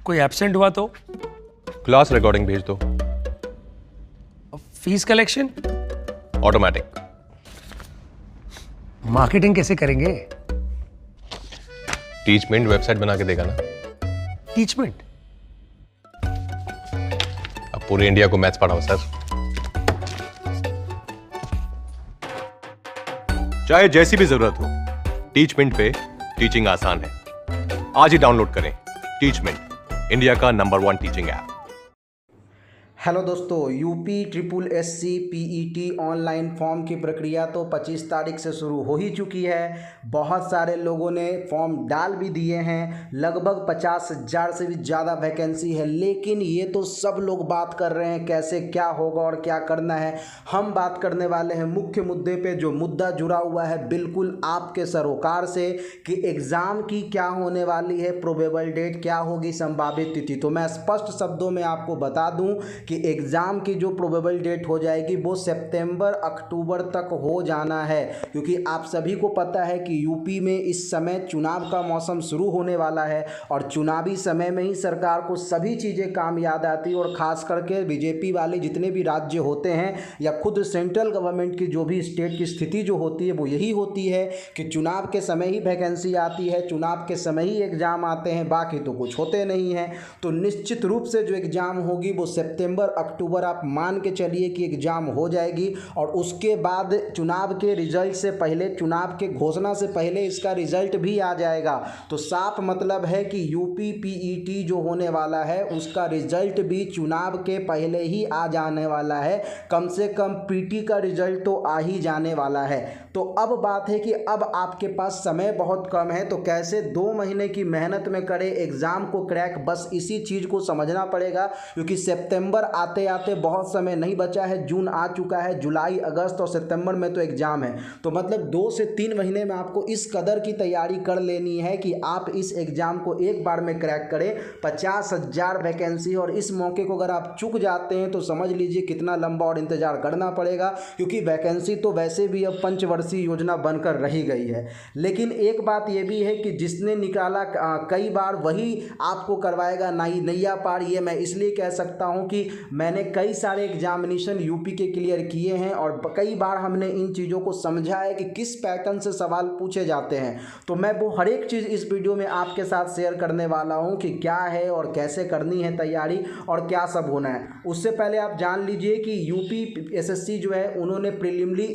कोई एब्सेंट हुआ तो? क्लास रिकॉर्डिंग भेज दो। Fees collection? ऑटोमेटिक। मार्केटिंग कैसे करेंगे? टीचमेंट वेबसाइट बना के देगा ना। टीचमेंट? अब पूरे इंडिया को मैथ्स पढ़ाओ सर। चाहे जैसी भी जरूरत हो, टीचमेंट पे टीचिंग आसान है। आज ही डाउनलोड करें टीचमेंट, इंडिया का नंबर 1 टीचिंग ऐप। हेलो दोस्तों, UP triple SC PET online form की प्रक्रिया तो 25 तारीख से शुरू हो ही चुकी है। बहुत सारे लोगों ने फॉर्म डाल भी दिए हैं। लगभग 50,000 से भी ज़्यादा वैकेंसी है, लेकिन ये तो सब लोग बात कर रहे हैं कैसे क्या होगा और क्या करना है। हम बात करने वाले हैं मुख्य मुद्दे पे, जो मुद्दा जुड़ा हुआ है बिल्कुल आपके सरोकार से कि एग्ज़ाम की क्या होने वाली है, प्रोबेबल डेट क्या होगी, संभावित तिथि। तो मैं स्पष्ट शब्दों में आपको बता दूं कि एग्ज़ाम की जो प्रोबेबल डेट हो जाएगी वो सितंबर अक्टूबर तक हो जाना है, क्योंकि आप सभी को पता है कि यूपी में इस समय चुनाव का मौसम शुरू होने वाला है और चुनावी समय में ही सरकार को सभी चीज़ें काम याद आती है। और ख़ास करके बीजेपी वाले जितने भी राज्य होते हैं या खुद सेंट्रल गवर्नमेंट की जो भी स्टेट की स्थिति जो होती है वो यही होती है कि चुनाव के समय ही वैकेंसी आती है, चुनाव के समय ही एग्ज़ाम आते हैं, बाकी तो कुछ होते नहीं हैं। तो निश्चित रूप से जो एग्ज़ाम होगी वो सितंबर अक्टूबर आप मान के चलिए कि एग्ज़ाम हो जाएगी। और उसके बाद चुनाव के रिजल्ट से पहले, चुनाव के घोषणा से पहले इसका रिजल्ट भी आ जाएगा। तो साफ मतलब है कि यूपी पीईटी जो होने वाला है उसका रिजल्ट भी चुनाव के पहले ही आ जाने वाला है। कम से कम पीटी का रिजल्ट तो आ ही जाने वाला है। तो अब बात है कि अब आपके पास समय बहुत कम है, तो कैसे 2 महीने की मेहनत में करें एग्ज़ाम को क्रैक, बस इसी चीज़ को समझना पड़ेगा। क्योंकि सितंबर आते आते बहुत समय नहीं बचा है, जून आ चुका है, जुलाई अगस्त और सितंबर में तो एग्ज़ाम है। तो मतलब 2 से 3 महीने में आपको इस कदर की तैयारी कर लेनी है कि आप इस एग्ज़ाम को एक बार में क्रैक करें। 50,000 वैकेंसी, और इस मौके को अगर आप चूक जाते हैं तो समझ लीजिए कितना लंबा और इंतज़ार करना पड़ेगा, क्योंकि वैकेंसी तो वैसे भी अब पंचवर्षीय योजना बनकर रही गई है। लेकिन एक बात यह भी है कि जिसने निकाला कई बार वही आपको करवाएगा नैया पार। ये मैं इसलिए कह सकता हूँ कि मैंने कई सारे एग्जामिनेशन यूपी के क्लियर किए हैं और कई बार हमने इन चीज़ों को समझा है कि किस पैटर्न से सवाल पूछे जाते हैं। तो मैं वो हर एक चीज़ इस वीडियो में आपके साथ शेयर करने वाला हूं कि क्या है और कैसे करनी है तैयारी और क्या सब होना है। उससे पहले आप जान लीजिए कि यूपी एसएससी जो है उन्होंने प्रीलिमिनरी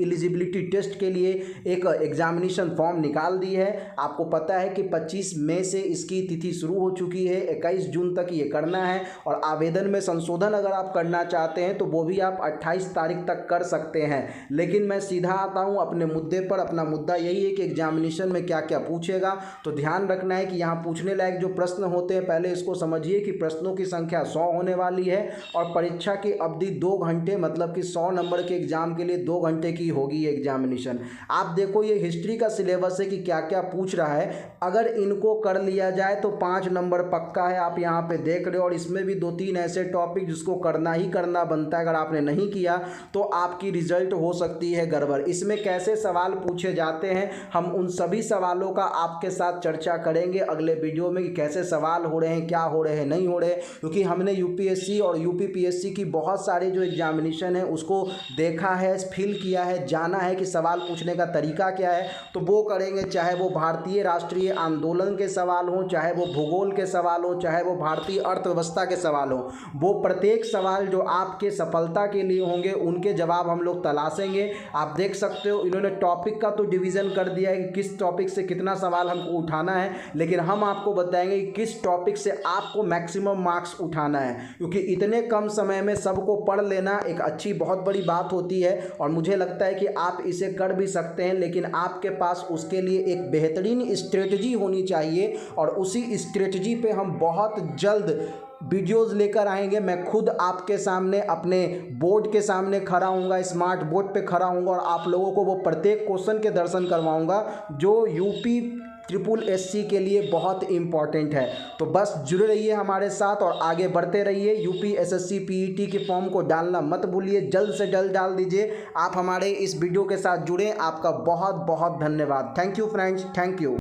एलिजिबिलिटी टेस्ट के लिए एक एग्जामिनेशन फॉर्म निकाल दी है। आपको पता है कि 25 मई से इसकी तिथि शुरू हो चुकी है, 21 जून तक ये करना है। और आवेदन में संशोधन अगर आप करना चाहते हैं तो वो भी आप 28 तारीख तक कर सकते हैं। लेकिन मैं सीधा आता हूं अपने मुद्दे पर। अपना मुद्दा यही है कि एग्जामिनेशन में क्या क्या पूछेगा। तो ध्यान रखना है कि यहाँ पूछने लायक जो प्रश्न होते हैं, पहले इसको समझिए कि प्रश्नों की संख्या 100 होने वाली है और परीक्षा की अवधि 2 घंटे, मतलब कि 100 नंबर के एग्जाम के लिए 2 घंटे की होगी ये एग्जामिनेशन। आप देखो ये हिस्ट्री का सिलेबस है कि क्या क्या पूछ रहा है। अगर इनको कर लिया जाए तो 5 नंबर पक्का है, आप यहाँ पे देख रहे हो। और इसमें भी 2-3 ऐसे टॉपिक जिसको करना ही करना बनता है, अगर आपने नहीं किया तो आपकी रिजल्ट हो सकती है गड़बड़। इसमें कैसे सवाल पूछे जाते हैं, हम उन सभी सवालों का आपके साथ चर्चा करेंगे अगले वीडियो में कि कैसे सवाल हो रहे हैं, क्या हो रहे हैं, नहीं हो रहे। क्योंकि हमने यूपीएससी और यूपीपीएससी की बहुत सारी जो एग्जामिनेशन है उसको देखा है, फील किया है, जाना है कि सवाल पूछने का तरीका क्या है। तो वो करेंगे, चाहे वो भारतीय राष्ट्रीय आंदोलन के सवाल हों, चाहे वो भूगोल के सवाल हों, चाहे वो भारतीय अर्थव्यवस्था के सवाल हों। वो प्रत्येक सवाल जो आपके सफलता के लिए होंगे उनके जवाब हम लोग तलाशेंगे। आप देख सकते हो इन्होंने टॉपिक का तो डिवीज़न कर दिया है कि किस टॉपिक से कितना सवाल हमको उठाना है, लेकिन हम आपको बताएंगे कि किस टॉपिक से आपको मैक्सिमम मार्क्स उठाना है। क्योंकि इतने कम समय में सबको पढ़ लेना एक अच्छी बहुत बड़ी बात होती है और मुझे लगता है कि आप इसे कर भी सकते हैं, लेकिन आपके पास उसके लिए एक बेहतरीन स्ट्रेटजी होनी चाहिए। और उसी स्ट्रेटजी पे हम बहुत जल्द वीडियोज़ लेकर आएंगे। मैं खुद आपके सामने अपने बोर्ड के सामने खड़ा हूँगा, स्मार्ट बोर्ड पे खड़ा हूँगा और आप लोगों को वो प्रत्येक क्वेश्चन के दर्शन करवाऊँगा जो यूपी ट्रिपल एससी के लिए बहुत इंपॉर्टेंट है। तो बस जुड़े रहिए हमारे साथ और आगे बढ़ते रहिए। यूपी एसएससी पीईटी के फॉर्म को डालना मत भूलिए, जल्द से जल्द डाल दीजिए। आप हमारे इस वीडियो के साथ जुड़ें, आपका बहुत बहुत धन्यवाद। Thank you friends, thank you.